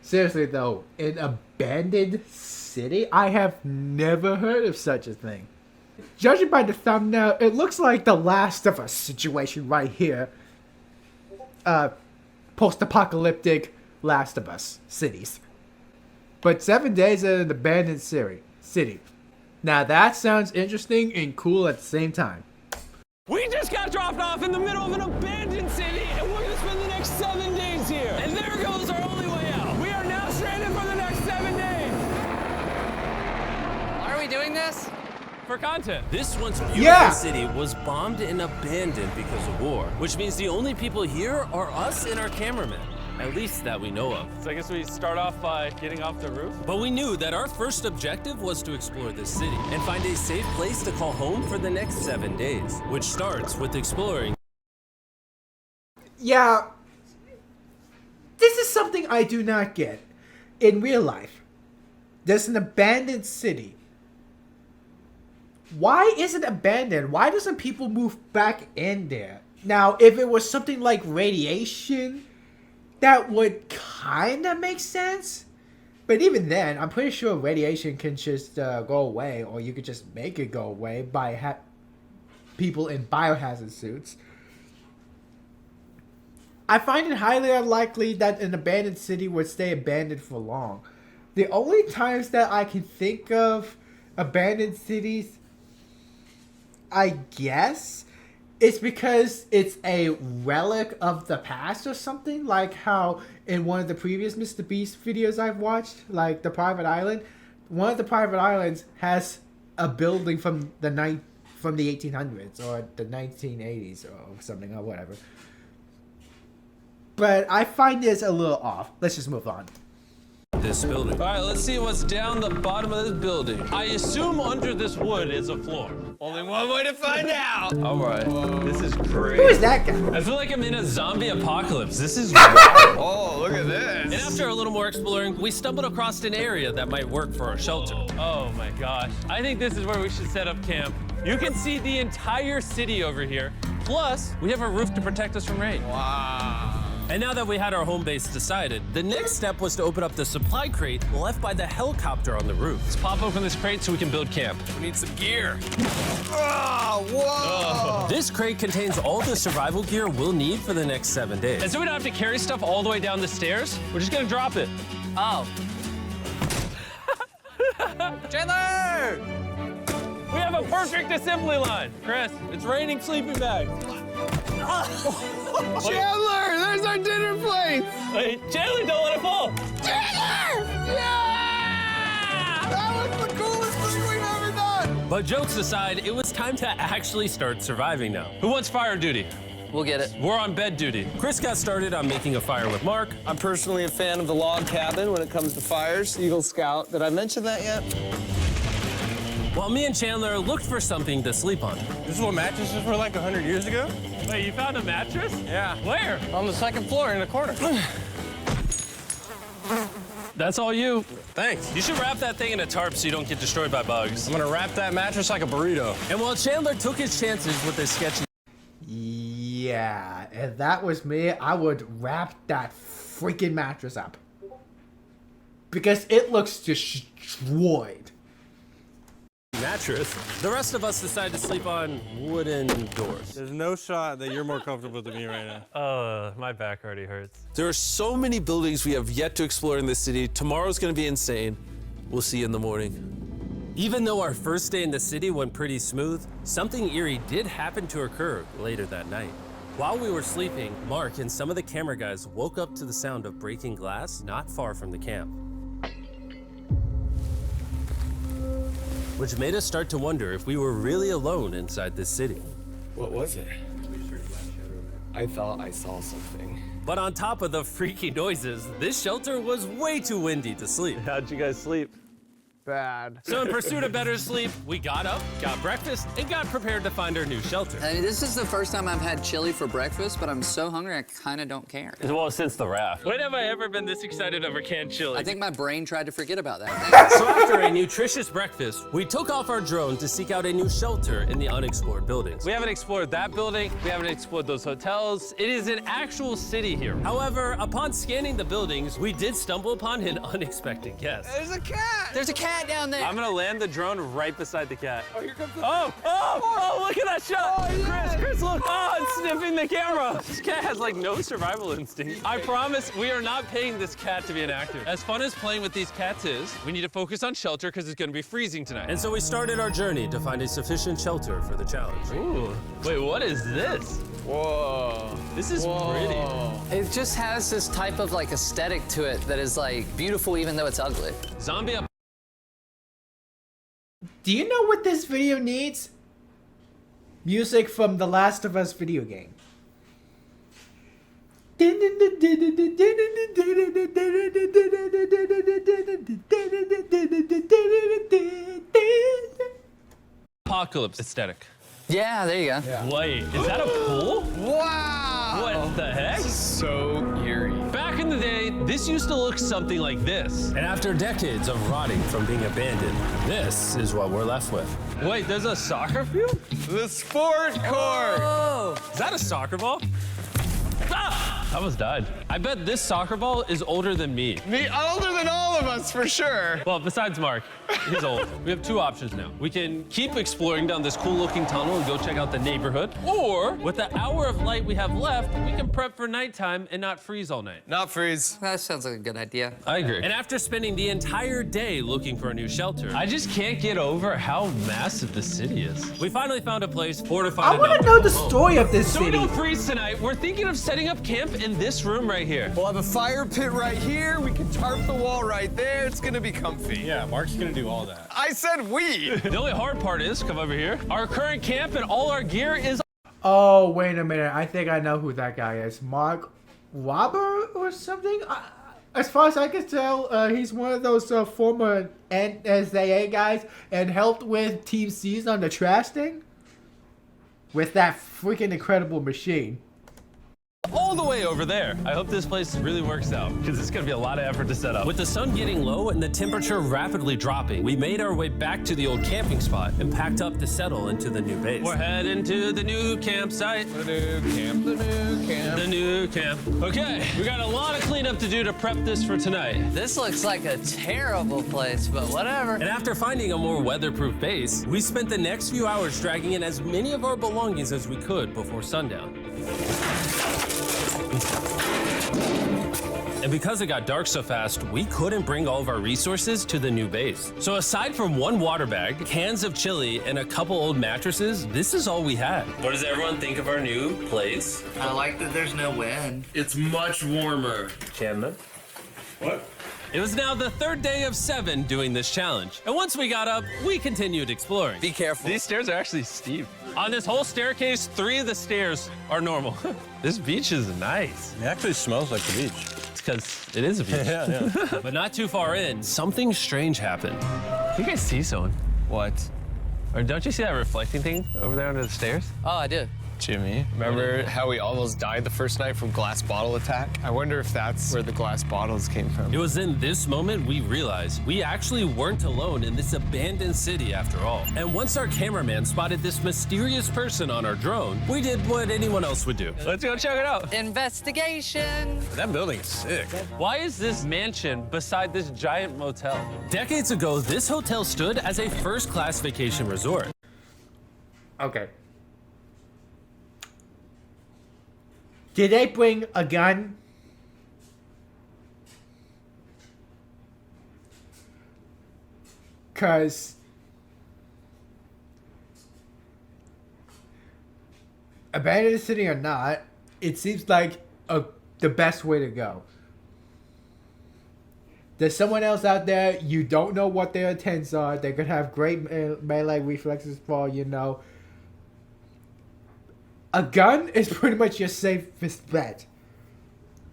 Seriously though, an abandoned city? I have never heard of such a thing. Judging by the thumbnail, it looks like the Last of Us situation right here. Post-apocalyptic Last of Us cities. But 7 days in an abandoned city. Now that sounds interesting and cool at the same time. We just got dropped off in the middle of an abandoned city, and we're gonna spend the next 7 days here. And there goes our only way out. We are now stranded for the next 7 days. Why are we doing this? For content. This once beautiful city was bombed and abandoned because of war, which means the only people here are us and our cameraman. At least that we know of. So I guess we start off by getting off the roof. But we knew that our first objective was to explore this city and find a safe place to call home for the next 7 days, which starts with exploring. Yeah. This is something I do not get. In real life, there's an abandoned city. Why is it abandoned? Why doesn't people move back in there? Now, if it was something like radiation, that would kind of make sense. But even then, I'm pretty sure radiation can just go away, or you could just make it go away by people in biohazard suits. I find it highly unlikely that an abandoned city would stay abandoned for long. The only times that I can think of abandoned cities, I guess, it's because it's a relic of the past or something, like how in one of the previous Mr. Beast videos I've watched, like the Private Island, one of the private islands has a building from the 1800s or the 1980s or something or whatever. But I find this a little off. Let's just move on. This building. All right, let's see what's down the bottom of this building. I assume under this wood is a floor. Only one way to find out. All right, this is great. Who is that guy? I feel like I'm in a zombie apocalypse. This is Oh, look at this. And after a little more exploring, we stumbled across an area that might work for our shelter. Oh my gosh. I think this is where we should set up camp. You can see the entire city over here. Plus, we have a roof to protect us from rain. Wow. And now that we had our home base decided, the next step was to open up the supply crate left by the helicopter on the roof. Let's pop open this crate so we can build camp. We need some gear. Oh, whoa. This crate contains all the survival gear we'll need for the next 7 days. And so we don't have to carry stuff all the way down the stairs. We're just gonna drop it. Oh. Chandler! We have a perfect assembly line. Chris, it's raining sleeping bags. Chandler, there's our dinner plate! Wait, Chandler, don't let it fall. Chandler! Yeah! That was the coolest thing we've ever done! But jokes aside, it was time to actually start surviving now. Who wants fire duty? We'll get it. We're on bed duty. Chris got started on making a fire with Mark. I'm personally a fan of the log cabin when it comes to fires. Eagle Scout. Did I mention that yet? While me and Chandler looked for something to sleep on. This is what mattresses were like 100 years ago? Wait, you found a mattress? Yeah. Where? On the second floor in the corner. That's all you. Thanks. You should wrap that thing in a tarp so you don't get destroyed by bugs. I'm gonna wrap that mattress like a burrito. And while Chandler took his chances with his sketchy... Yeah, if that was me, I would wrap that freaking mattress up. Because it looks destroyed. mattress, the rest of us decided to sleep on wooden doors. There's no shot that you're more comfortable than me right now. My back already hurts. There are so many buildings we have yet to explore in this city. Tomorrow's gonna be insane. We'll see you in the morning. Even though our first day in the city went pretty smooth, something eerie did happen to occur later that night. While we were sleeping, Mark and some of the camera guys woke up to the sound of breaking glass not far from the camp, which made us start to wonder if we were really alone inside this city. What was it? I thought I saw something. But on top of the freaky noises, this shelter was way too windy to sleep. How'd you guys sleep? bad. So in pursuit of better sleep, we got up, got breakfast, and got prepared to find our new shelter. I mean, this is the first time I've had chili for breakfast, but I'm so hungry I kind of don't care. Well, since the raft. When have I ever been this excited over canned chili? I think my brain tried to forget about that. So after a nutritious breakfast, we took off our drone to seek out a new shelter in the unexplored buildings. We haven't explored that building. We haven't explored those hotels. It is an actual city here. However, upon scanning the buildings, we did stumble upon an unexpected guest. There's a cat. There's a cat down there. I'm gonna land the drone right beside the cat. Oh, here comes the oh, look at that shot. Chris, look. Oh, it's sniffing the camera. This cat has like no survival instinct. I promise we are not paying this cat to be an actor. As fun as playing with these cats is, we need to focus on shelter because it's gonna be freezing tonight. And so we started our journey to find a sufficient shelter for the challenge. Ooh, wait, what is this? Whoa. This is pretty. It just has this type of like aesthetic to it that is like beautiful even though it's ugly. Zombie up. Do you know what this video needs? Music from the Last of Us video game. Apocalypse aesthetic. Yeah, there you go. Wait, is that a pool? Wow. What the heck? So eerie. Back in the day, this used to look something like this. And after decades of rotting from being abandoned, this is what we're left with. Wait, there's a soccer field? The sport court. Oh! Is that a soccer ball? Ah! I almost died. I bet this soccer ball is older than me. Me older than all of us for sure. Well, besides Mark, he's old. We have two options now. We can keep exploring down this cool looking tunnel and go check out the neighborhood. Or, with the hour of light we have left, we can prep for nighttime and not freeze all night. Not freeze. That sounds like a good idea. I agree. And after spending the entire day looking for a new shelter, I just can't get over how massive the city is. We finally found a place fortified. I want to know the story of this So we city. don't freeze tonight. We're thinking of setting up camp in this room right here. We'll have a fire pit right here. We can tarp the wall right there. It's gonna be comfy. Yeah, Mark's gonna do all that. I said we. The only hard part is, come over here, our current camp and all our gear is Oh, wait a minute. I think I know who that guy is. Mark Wahlberg or something? As far as I can tell, he's one of those former NSAA guys and helped with Team C's on the trash thing with that freaking incredible machine. all the way over there. I hope this place really works out, because it's gonna be a lot of effort to set up. With the sun getting low and the temperature rapidly dropping, we made our way back to the old camping spot and packed up to settle into the new base. We're heading to the new campsite. The new camp, the new camp. The new camp. Okay, we got a lot of cleanup to do to prep this for tonight. This looks like a terrible place, but whatever. And after finding a more weatherproof base, we spent the next few hours dragging in as many of our belongings as we could before sundown. And because it got dark so fast, we couldn't bring all of our resources to the new base. So aside from one water bag, cans of chili, and a couple old mattresses, this is all we had. What does everyone think of our new place? I like that there's no wind. It's much warmer. Chandler? What? It was now the third day of 7 doing this challenge. And once we got up, we continued exploring. Be careful. These stairs are actually steep. On this whole staircase, 3 of the stairs are normal. This beach is nice. It actually smells like the beach. It's because it is a beach. Yeah. But not too far in, something strange happened. You guys see someone? What? Or don't you see that reflecting thing over there under the stairs? Oh, I do. Jimmy, remember how we almost died the first night from glass bottle attack? I wonder if that's where the glass bottles came from. It was in this moment we realized we actually weren't alone in this abandoned city after all. And once our cameraman spotted this mysterious person on our drone, we did what anyone else would do. Let's go check it out. Investigation. That building is sick. Why is this mansion beside this giant motel? Decades ago, this hotel stood as a first-class vacation resort. Okay. Did they bring a gun? Cause abandon the city or not, it seems like the best way to go. There's someone else out there, you don't know what their intents are. They could have great melee reflexes for all you know. A gun is pretty much your safest bet.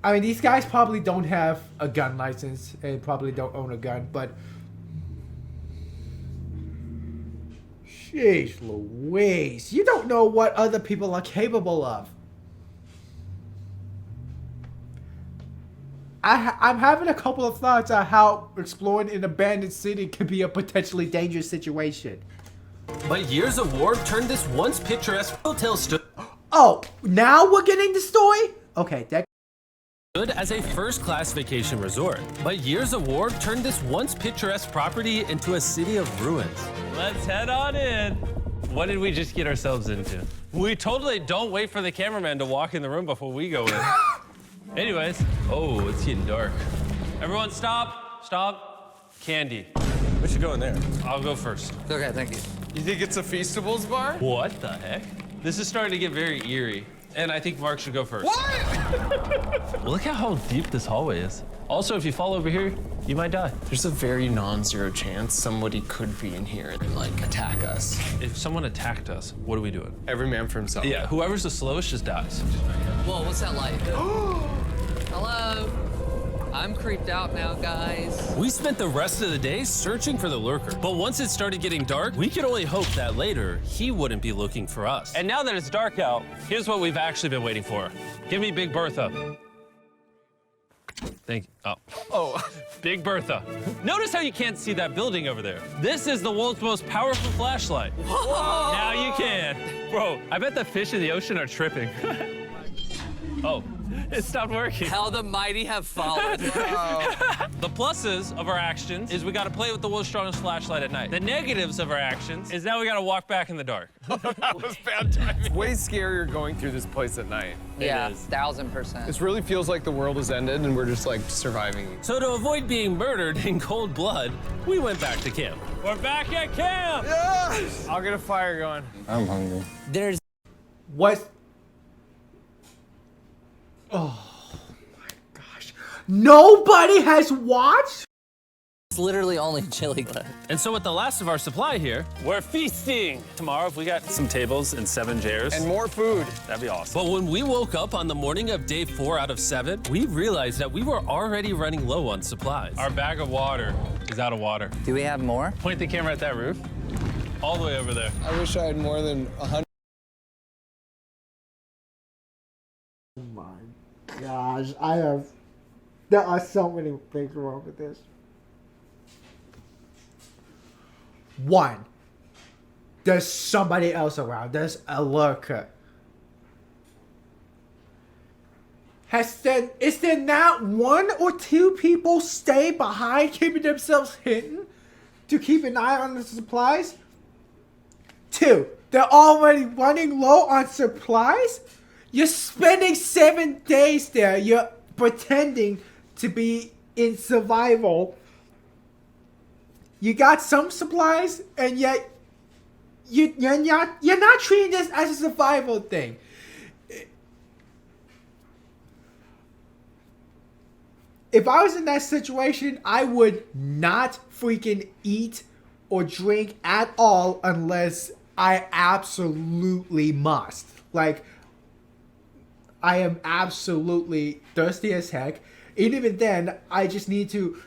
I mean, these guys probably don't have a gun license and probably don't own a gun, but Jeez Louise, you don't know what other people are capable of. I'm having a couple of thoughts on how exploring an abandoned city could be a potentially dangerous situation. But years of war turned this once picturesque hotel stood Oh, now we're getting the story? Okay, that. as a first-class vacation resort. But years of war turned this once picturesque property into a city of ruins. Let's head on in. What did we just get ourselves into? We totally don't wait for the cameraman to walk in the room before we go in. Anyways, oh, it's getting dark. Everyone stop, stop. Candy. We should go in there. I'll go first. Okay, thank you. You think it's a Feastables bar? What the heck? This is starting to get very eerie. And I think Mark should go first. What? Look at how deep this hallway is. Also, if you fall over here, you might die. There's a very non-zero chance somebody could be in here and like attack us. If someone attacked us, what are we doing? Every man for himself. Yeah, whoever's the slowest just dies. Whoa, what's that light? Hello? I'm creeped out now, guys. We spent the rest of the day searching for the lurker. But once it started getting dark, we could only hope that later he wouldn't be looking for us. And now that it's dark out, here's what we've actually been waiting for. Give me Big Bertha. Thank you. Oh, Big Bertha. Notice how you can't see that building over there. This is the world's most powerful flashlight. Whoa. Now you can. Bro, I bet the fish in the ocean are tripping. Oh, it stopped working. How the mighty have fallen. The pluses of our actions is we gotta play with the world's strongest flashlight at night. The negatives of our actions is now we gotta walk back in the dark. That was bad timing. Way scarier going through this place at night. Yeah, is. 1000%. This really feels like the world has ended and we're just like surviving. So to avoid being murdered in cold blood, we went back to camp. We're back at camp! Yes! I'll get a fire going. I'm hungry. There's What? Oh my gosh. Nobody has watched? literally only chili left. And so with the last of our supply here, We're feasting! Tomorrow, if we got some tables and 7 chairs, And more food. that'd be awesome. but when we woke up on the morning of day 4 out of 7, we realized that we were already running low on supplies. Our bag of water is out of water. Do we have more? Point the camera at that roof. All the way over there. I wish I had more than 100. Oh my gosh, there are so many things wrong with this. One, there's somebody else around. There's a lurker. Is there not 1 or 2 people stay behind, keeping themselves hidden to keep an eye on the supplies? 2, they're already running low on supplies? You're spending 7 days there. You're pretending to be in survival. You got some supplies, and yet you're not treating this as a survival thing. If I was in that situation, I would not freaking eat or drink at all unless I absolutely must. Like, I am absolutely thirsty as heck. Even then, I just need to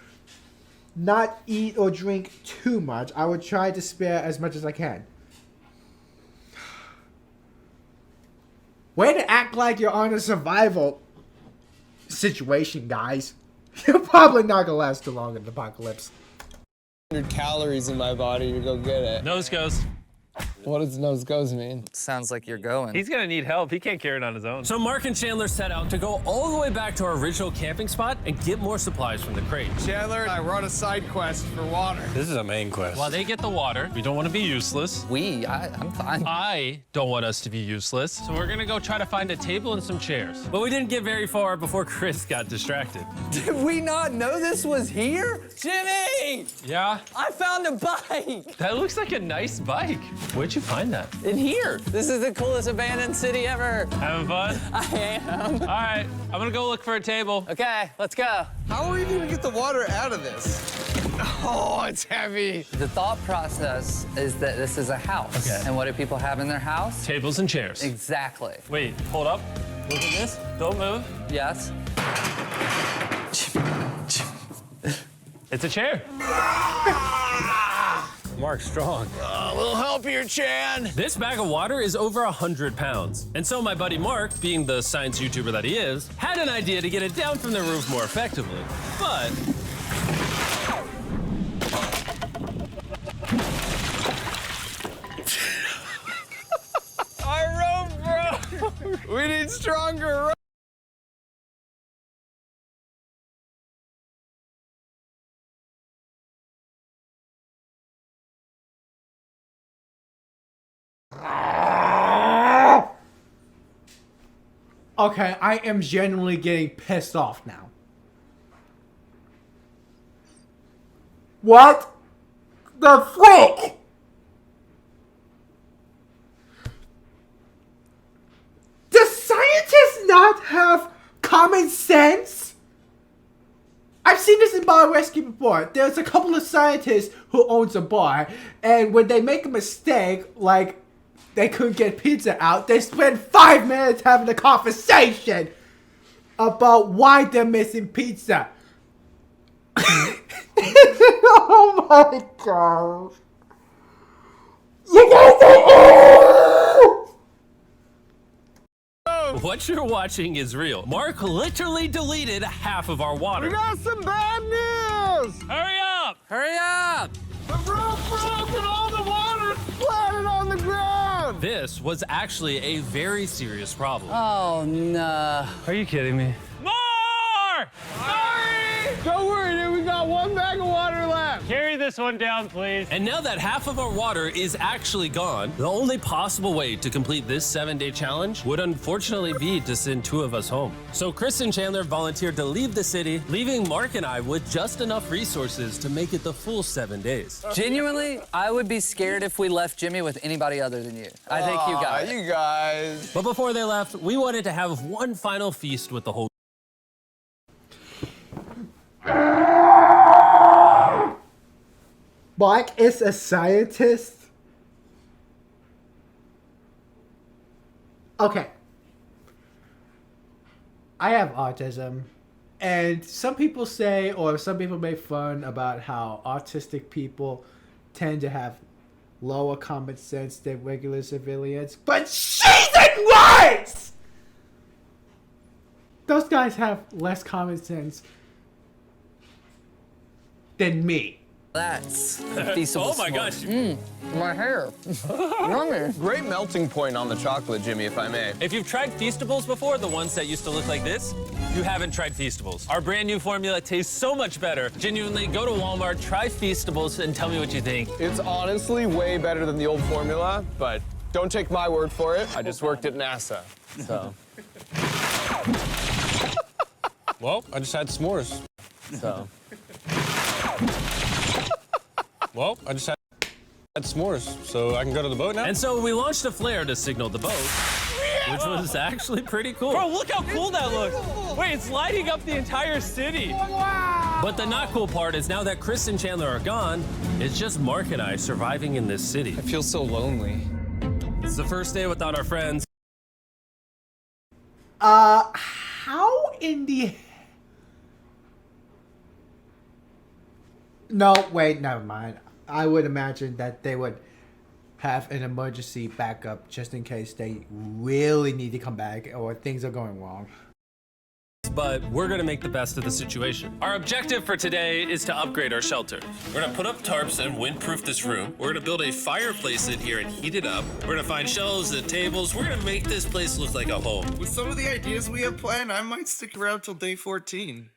not eat or drink too much. I would try to spare as much as I can. Way to act like you're on a survival situation, guys. You're probably not gonna last too long in the apocalypse. 100 calories in my body to go get it. Nose goes. What does nose goes mean? Sounds like you're going. He's gonna need help. He can't carry it on his own. So Mark and Chandler set out to go all the way back to our original camping spot and get more supplies from the crate. Chandler and I were on a side quest for water. This is a main quest. While they get the water, we don't want to be useless. I'm fine. I don't want us to be useless. So we're gonna go try to find a table and some chairs. But we didn't get very far before Chris got distracted. Did we not know this was here? Jimmy! Yeah? I found a bike! That looks like a nice bike. Where'd you find that? In here. This is the coolest abandoned city ever. Having fun? I am. All right, I'm gonna go look for a table. Okay, let's go. How are we gonna get the water out of this? Oh, it's heavy. The thought process is that this is a house. Okay. And what do people have in their house? Tables and chairs. Exactly. Wait, hold up. Look at this. Don't move. Yes. It's a chair. Mark's strong. A little help here, Chan. This bag of water is over 100 pounds. And so my buddy Mark, being the science YouTuber that he is, had an idea to get it down from the roof more effectively. But Our rope broke. We need stronger rope. Okay, I am genuinely getting pissed off now. What the frick? Does scientists not have common sense? I've seen this in bar rescue before. There's a couple of scientists who owns a bar, and when they make a mistake, like they couldn't get pizza out, they spend 5 minutes having a conversation about why they're missing pizza. Oh my god. You guys are... what you're watching is real. Mark literally deleted half of our water. Got some bad news. Hurry up! Hurry up! The rope broke and all the water splattered on the ground. This was actually a very serious problem. Oh, no. Are you kidding me? More! Sorry. Don't worry, dude. We got one bag of water left. Carry this one down, please. And now that half of our water is actually gone, the only possible way to complete this 7-day challenge would unfortunately be to send 2 of us home. So Chris and Chandler volunteered to leave the city, leaving Mark and I with just enough resources to make it the full 7 days. Genuinely, I would be scared if we left Jimmy with anybody other than you. I think you got it. You guys. But before they left, we wanted to have one final feast with the whole. Mark is a scientist. Okay. I have autism. And some people say, or some people make fun about how autistic people tend to have lower common sense than regular civilians. But she's right! Those guys have less common sense than me. That's feasible. Oh my gosh. My hair. Yummy. Great melting point on the chocolate, Jimmy, if I may. If you've tried Feastables before, the ones that used to look like this, you haven't tried Feastables. Our brand new formula tastes so much better. Genuinely, go to Walmart, try Feastables, and tell me what you think. It's honestly way better than the old formula, but don't take my word for it. I just worked at NASA, so. Well, I just had s'mores. So. Well, I just had s'mores, so I can go to the boat now? And so we launched a flare to signal the boat, which was actually pretty cool. Bro, look how cool that looks. Wait, it's lighting up the entire city. But the not cool part is now that Chris and Chandler are gone, it's just Mark and I surviving in this city. I feel so lonely. It's the first day without our friends. How in the... No, wait, never mind. I would imagine that they would have an emergency backup just in case they really need to come back or things are going wrong. But we're gonna make the best of the situation. Our objective for today is to upgrade our shelter. We're gonna put up tarps and windproof this room. We're gonna build a fireplace in here and heat it up. We're gonna find shelves and tables. We're gonna make this place look like a home. With some of the ideas we have planned, I might stick around till day 14.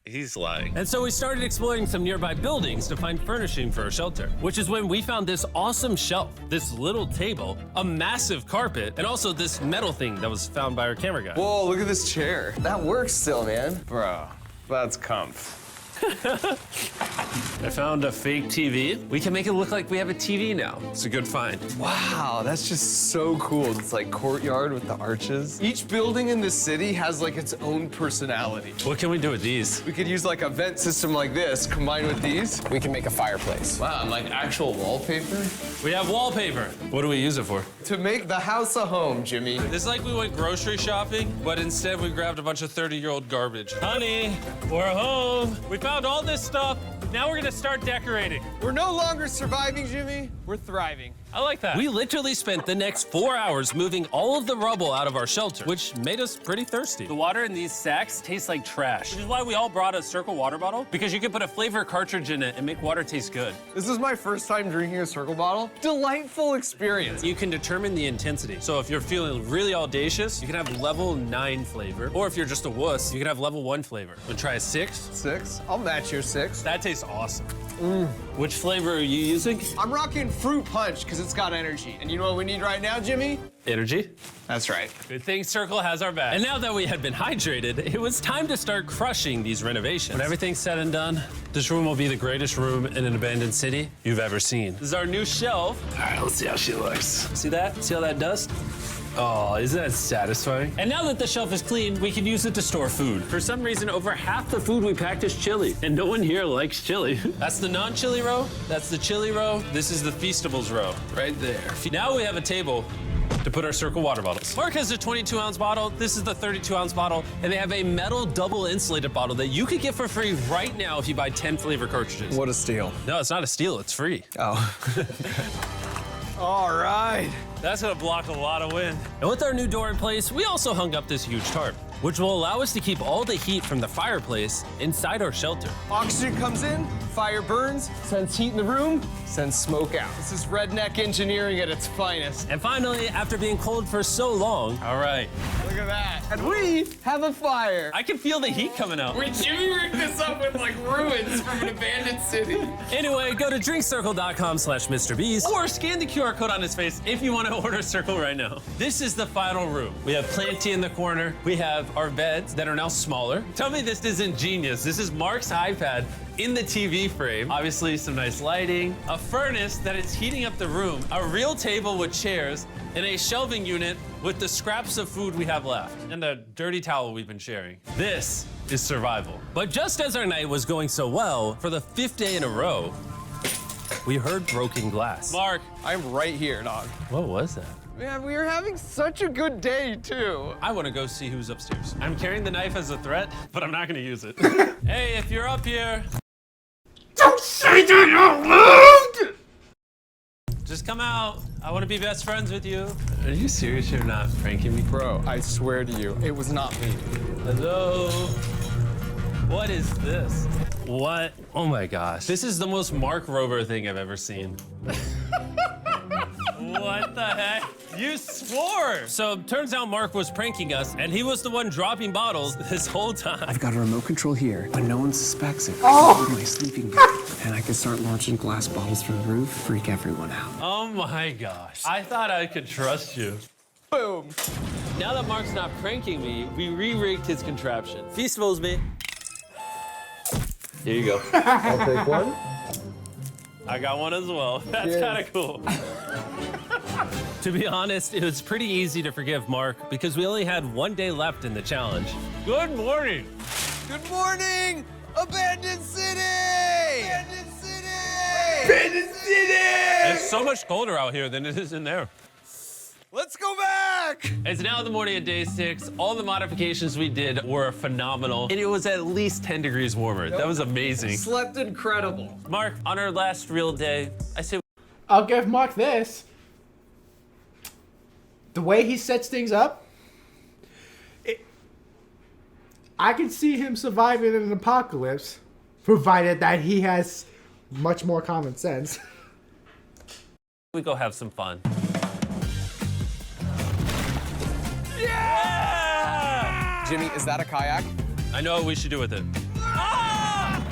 He's lying. And so we started exploring some nearby buildings to find furnishing for our shelter, which is when we found this awesome shelf, this little table, a massive carpet, and also this metal thing that was found by our camera guy. Whoa, look at this chair. That works still, man. Bro, that's comf. I found a fake TV. We can make it look like we have a TV now. It's a good find. Wow, that's just so cool. It's like courtyard with the arches. Each building in the city has like its own personality. What can we do with these? We could use like a vent system like this combined with these. We can make a fireplace. Wow, and like actual wallpaper? We have wallpaper. What do we use it for? To make the house a home, Jimmy. It's like we went grocery shopping, but instead we grabbed a bunch of 30-year-old garbage. Honey, we're home. We found all this stuff. Now we're gonna start decorating. We're no longer surviving, Jimmy. We're thriving. I like that. We literally spent the next 4 hours moving all of the rubble out of our shelter, which made us pretty thirsty. The water in these sacks tastes like trash, which is why we all brought a Circle water bottle, because you can put a flavor cartridge in it and make water taste good. This is my first time drinking a Circle bottle. Delightful experience. You can determine the intensity. So if you're feeling really audacious, you can have level 9 flavor. Or if you're just a wuss, you can have level 1 flavor. Wanna try a 6? 6? I'll match your 6. That tastes awesome. Which flavor are you using? I'm rocking Fruit Punch because it's got energy. And you know what we need right now, Jimmy? Energy. That's right. Good thing Circle has our back. And now that we had been hydrated, it was time to start crushing these renovations. When everything's said and done, this room will be the greatest room in an abandoned city you've ever seen. This is our new shelf. All right, let's see how she looks. See that? See all that dust? Oh, isn't that satisfying? And now that the shelf is clean, we can use it to store food. For some reason, over half the food we packed is chili, and no one here likes chili. That's the non-chili row, that's the chili row, this is the Feastables row, right there. Now we have a table to put our Circle water bottles. Mark has a 22-ounce bottle, this is the 32-ounce bottle, and they have a metal double insulated bottle that you could get for free right now if you buy 10 flavor cartridges. What a steal. No, it's not a steal, it's free. Oh. All right. That's gonna block a lot of wind. And with our new door in place, we also hung up this huge tarp, which will allow us to keep all the heat from the fireplace inside our shelter. Oxygen comes in, fire burns, sends heat in the room, sends smoke out. This is redneck engineering at its finest. And finally, after being cold for so long, All right. Look at that. And we have a fire. I can feel the heat coming out. Wait, Jimmy rigged this up with like ruins from an abandoned city. anyway, go to drinkcircle.com/MrBeast. Or scan the QR code on his face if you want to order Circle right now. This is the final room. We have Planty in the corner. We have our beds that are now smaller. Tell me this isn't genius. This is Mark's iPad in the TV frame. Obviously some nice lighting, a furnace that is heating up the room, a real table with chairs, and a shelving unit with the scraps of food we have left, and the dirty towel we've been sharing. This is survival. But just as our night was going so well, for the 5th day in a row, we heard broken glass. Mark, I'm right here, dog. what was that? Man, we are having such a good day, too. I want to go see who's upstairs. I'm carrying the knife as a threat, but I'm not going to use it. Hey, if you're up here, Don't say that out loud! just come out. I want to be best friends with you. Are you serious? You're not pranking me? Bro, I swear to you, it was not me. Hello? What is this? What? Oh my gosh. This is the most Mark Rober thing I've ever seen. What the heck? You swore! So turns out Mark was pranking us, and he was the one dropping bottles this whole time. I've got a remote control here, but no one suspects it. Oh! My sleeping bag. And I can start launching glass bottles from the roof, freak everyone out. Oh my gosh. I thought I could trust you. Boom. Now that Mark's not pranking me, we re-rigged his contraption. Feastables me. Here you go. I'll take one. I got one as well. That's kind of cool. To be honest, it was pretty easy to forgive Mark because we only had 1 day left in the challenge. Good morning. Good morning, Abandoned City! Abandoned City! Abandoned City! It's so much colder out here than it is in there. Let's go back! It's now the morning of day 6. All the modifications we did were phenomenal, and it was at least 10 degrees warmer. That was amazing. Slept incredible. Mark, on our last real day, I say I'll give Mark this. The way he sets things up, I can see him surviving in an apocalypse, provided that he has much more common sense. we go have some fun. Jimmy, is that a kayak? I know what we should do with it. Ah!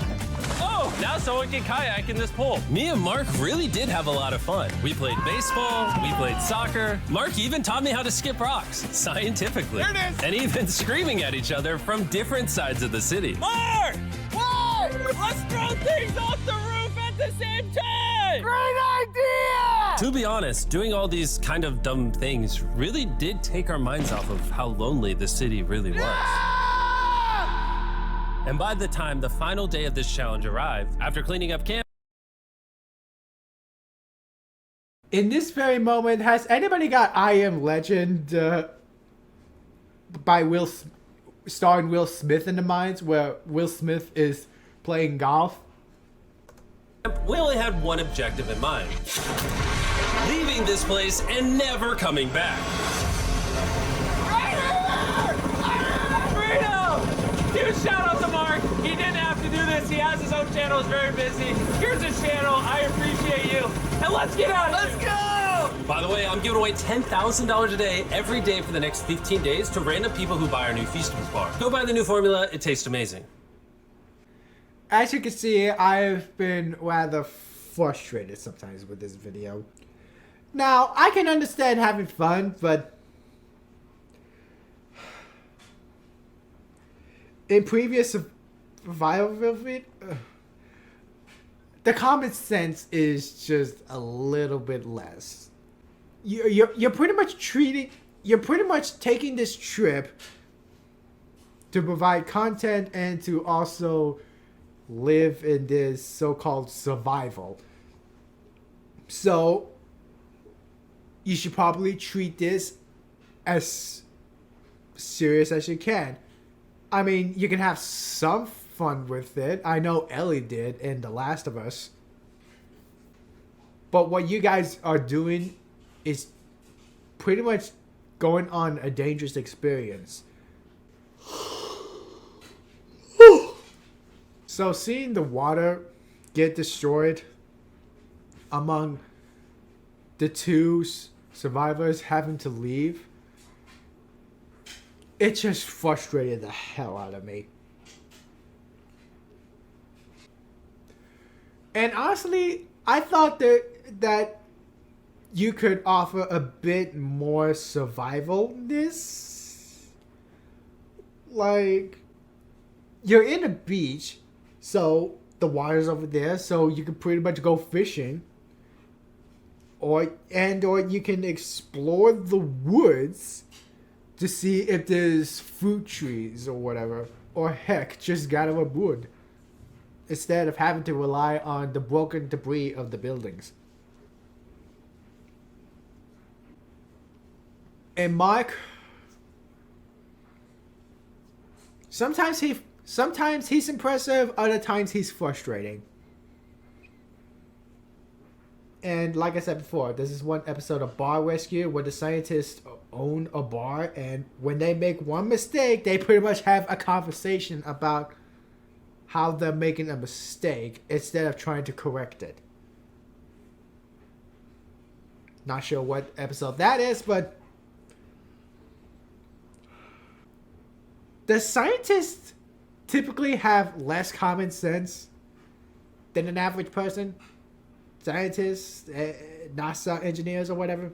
Oh, now someone can kayak in this pool. Me and Mark really did have a lot of fun. We played baseball, we played soccer. Mark even taught me how to skip rocks, scientifically. There it is. And even screaming at each other from different sides of the city. Mark! Whoa! Let's throw things off the roof at the same time! Great idea! To be honest, doing all these kind of dumb things really did take our minds off of how lonely the city really was. And by the time the final day of this challenge arrived, after cleaning up camp, In this very moment, has anybody got I Am Legend by starring Will Smith in the minds, where Will Smith is playing golf we only had one objective in mind. Leaving this place and never coming back. Freedom! Huge shout out to Mark. He didn't have to do this. He has his own channel. He's very busy. Here's his channel. I appreciate you. And let's get out of here. Let's go! By the way, I'm giving away $10,000 a day every day for the next 15 days to random people who buy our new Feastables bar. Go buy the new formula. It tastes amazing. As you can see, I've been rather frustrated sometimes with this video. Now, I can understand having fun, but in previous survival video, the common sense is just a little bit less. You're pretty much taking this trip to provide content and to also live in this so-called survival. So you should probably treat this as serious as you can. I mean, you can have some fun with it. I know Ellie did in The Last of Us. But what you guys are doing is pretty much going on a dangerous experience. So seeing the water get destroyed among the two survivors having to leave, it just frustrated the hell out of me. And honestly, I thought that you could offer a bit more survivalness. Like, you're in a beach, so the water's over there, so you can pretty much go fishing. Or you can explore the woods to see if there's fruit trees or whatever. Or heck, just gather up wood. Instead of having to rely on the broken debris of the buildings. And Mark, sometimes he's impressive, other times he's frustrating. And like I said before, this is one episode of Bar Rescue where the scientists own a bar, and when they make one mistake, they pretty much have a conversation about how they're making a mistake instead of trying to correct it. Not sure what episode that is, but the scientists typically have less common sense than an average person. Scientists, NASA engineers or whatever.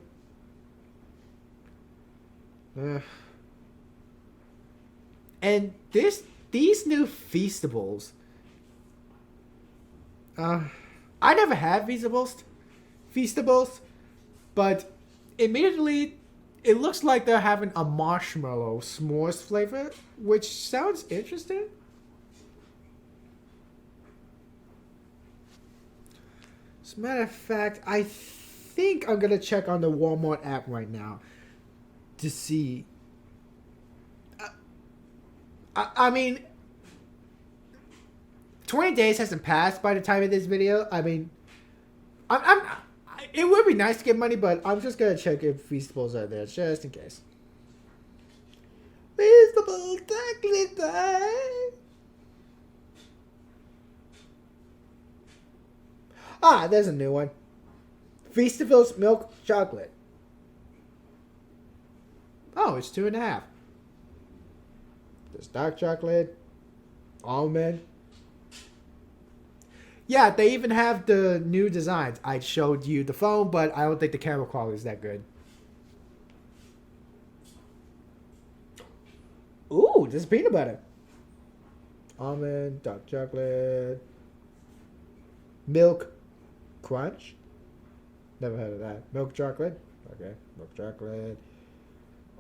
And these new Feastables. I never had Feastables, but immediately it looks like they're having a marshmallow s'mores flavor, which sounds interesting. As a matter of fact, I think I'm gonna check on the Walmart app right now to see. I mean, 20 days hasn't passed by the time of this video. I mean, it would be nice to get money, but I'm just gonna check if Feastables are there just in case. Feastables, chocolate time. Ah, there's a new one. Feastables milk chocolate. Oh, it's 2.5. There's dark chocolate, almond. Yeah, they even have the new designs. I showed you the phone, but I don't think the camera quality is that good. Ooh, this is peanut butter. Almond, dark chocolate, milk crunch. Never heard of that. Milk chocolate. Okay, milk chocolate.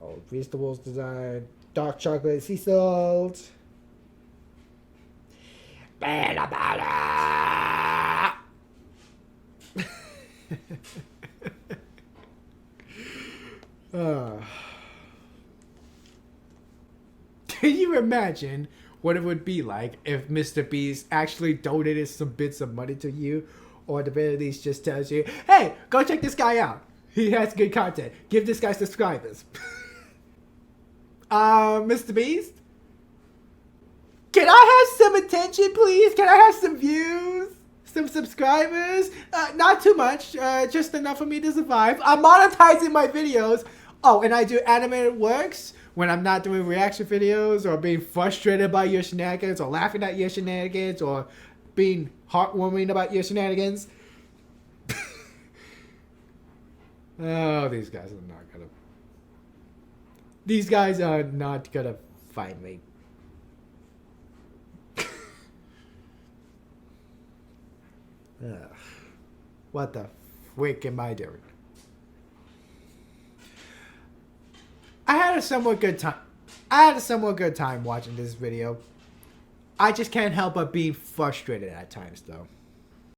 Oh, Feastables design. Dark chocolate sea salt. Peanut butter. Can you imagine what it would be like if Mr. Beast actually donated some bits of money to you, or at the very least just tells you, hey, go check this guy out. He has good content. Give this guy subscribers. Mr. Beast? Can I have some attention, please? Can I have some views? Some subscribers? Not too much. Just enough for me to survive. I'm monetizing my videos. Oh, and I do animated works when I'm not doing reaction videos or being frustrated by your shenanigans or laughing at your shenanigans or being heartwarming about your shenanigans. Oh, these guys are not gonna... These guys are not gonna find me. Ugh. What the frick am I doing? I had a somewhat good time watching this video. I just can't help but being frustrated at times, though.